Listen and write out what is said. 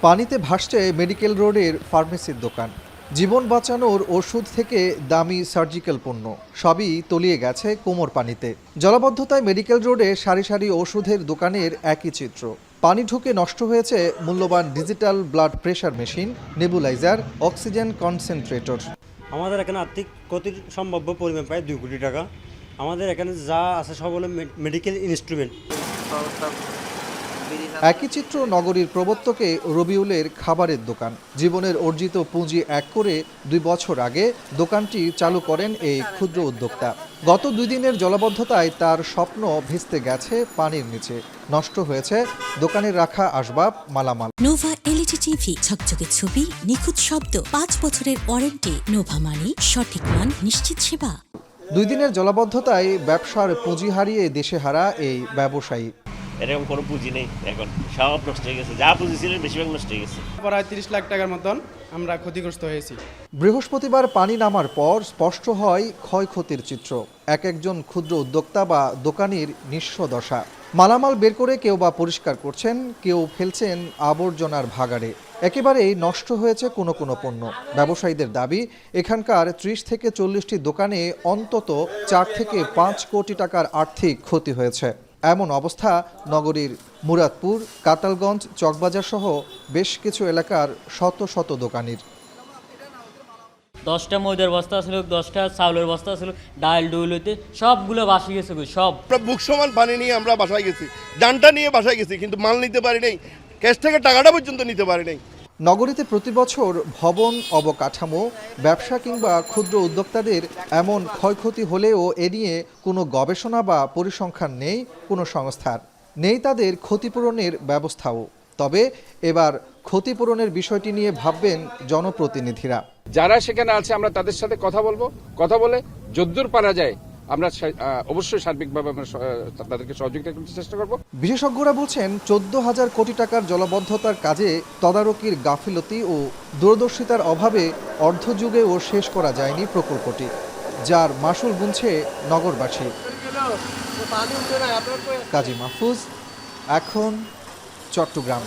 পানিতে ভাসছে মেডিকেল রোডের ফার্মেসির দোকান। জীবন বাঁচানোর ওষুধ থেকে দামি সার্জিক্যাল পণ্য সবই তলিয়ে গেছে কোমর পানিতে। জলাবদ্ধতায় মেডিকেল রোডে সারি সারি ওষুধের দোকানের একই চিত্র। পানি ঢুকে নষ্ট হয়েছে মূল্যবান digital blood pressure machine, nebuliser, oxygen concentrator. আমাদের এখানে আর্থিক ক্ষতির সম্ভাব্য পরিমাণ প্রায় 2 কোটি টাকা। আমাদের এখানে যা আছে সব হলো মেডিকেল ইনস্ট্রুমেন্ট। একই চিত্র নগরীর প্রবর্তকে রবিউলের খাবারের দোকান। জীবনের অর্জিত পুঁজি এক করে 2 বছর আগে দোকানটি চালু করেন এই ক্ষুদ্র উদ্যোক্তা। গত 2 দিনের জলাবদ্ধতায় তার স্বপ্ন ভেস্তে গেছে পানির নিচে। নষ্ট হয়েছে দোকানের রাখা আসবাব, মালামাল। নোভা এলইডি টিভি, ঝকঝকে ছবি, নিখুঁত শব্দ, 5 বছরের ওয়ারেন্টি। নোভা মানে সঠিক মান, নিশ্চিত সেবা। 2 দিনের জলাবদ্ধতায় ব্যবসার পুঁজি হারিয়ে দেশেহারা এই ব্যবসায়ী। এরকম কোনো পুঁজি নেই, এখন সব নষ্ট হয়ে গেছে। যা পুঁজি ছিল বেশিরভাগ নষ্ট হয়ে গেছে। প্রায় 30 লাখ টাকার মতন আমরা ক্ষতিগ্রস্ত হয়েছি। বৃহস্পতিবার পানি নামার পর স্পষ্ট হয় ক্ষয়ক্ষতির চিত্র। একজন ক্ষুদ্র উদ্যোক্তা বা দোকানির নিঃস্ব দশা। মালামাল বের করে কেউ বা পরিষ্কার করছেন, কেউ ফেলছেন আবর্জনার ভাগাড়ে। একেবারেই নষ্ট হয়েছে কোনো কোনো পণ্য। ব্যবসায়ীদের দাবি, এখানকার 30 থেকে 40টি দোকানে অন্তত 4 থেকে 5 কোটি টাকার আর্থিক ক্ষতি হয়েছে। এমন অবস্থা নগরীর মুরাদপুর, কাতালগঞ্জ, চকবাজার সহ বেশ কিছু এলাকার শত শত দোকানির। 10টা ময়দার বস্তা ছিল, 10টা চাউলের বস্তা ছিল, ডাল ডুল হইতে সবগুলো ভাসি গেছে। সব বুক সমান পানি নিয়ে আমরা বাসায় গেছি, ডানটা নিয়ে বাসায় গেছি, কিন্তু মাল নিতে পারি নাই, ক্যাশ থেকে টাকাটা পর্যন্ত নিতে পারি নাই। নগরীতে প্রতিবছর ভবন, অবকাঠামো, ব্যবসা কিংবা ক্ষুদ্র উদ্যোক্তাদের এমন ক্ষয়ক্ষতি হলেও এ নিয়ে কোনো গবেষণা বা পরিসংখ্যান নেই কোনো সংস্থার। নেই তাদের ক্ষতিপূরণের ব্যবস্থাও। তবে এবার ক্ষতিপূরণের বিষয়টি নিয়ে ভাববেন জনপ্রতিনিধিরা। যারা সেখানে আছে আমরা তাদের সাথে কথা বলবো, কথা বলে যদ্দূর পারা যায় আমরা অবশ্যই সার্বিকভাবে তাদেরকে সহযোগিতা করতে চেষ্টা করব। বিশেষজ্ঞরা বলছেন 14,000 কোটি টাকার জলাবদ্ধতার কাজে তদারকির গাফিলতি ও দূরদর্শিতার অভাবে অর্ধযুগেও শেষ করা যায়নি প্রকল্পটি, যার মাসুল গুনছে নগরবাসী। কাজী মাহফুজ, এখন চট্টগ্রাম।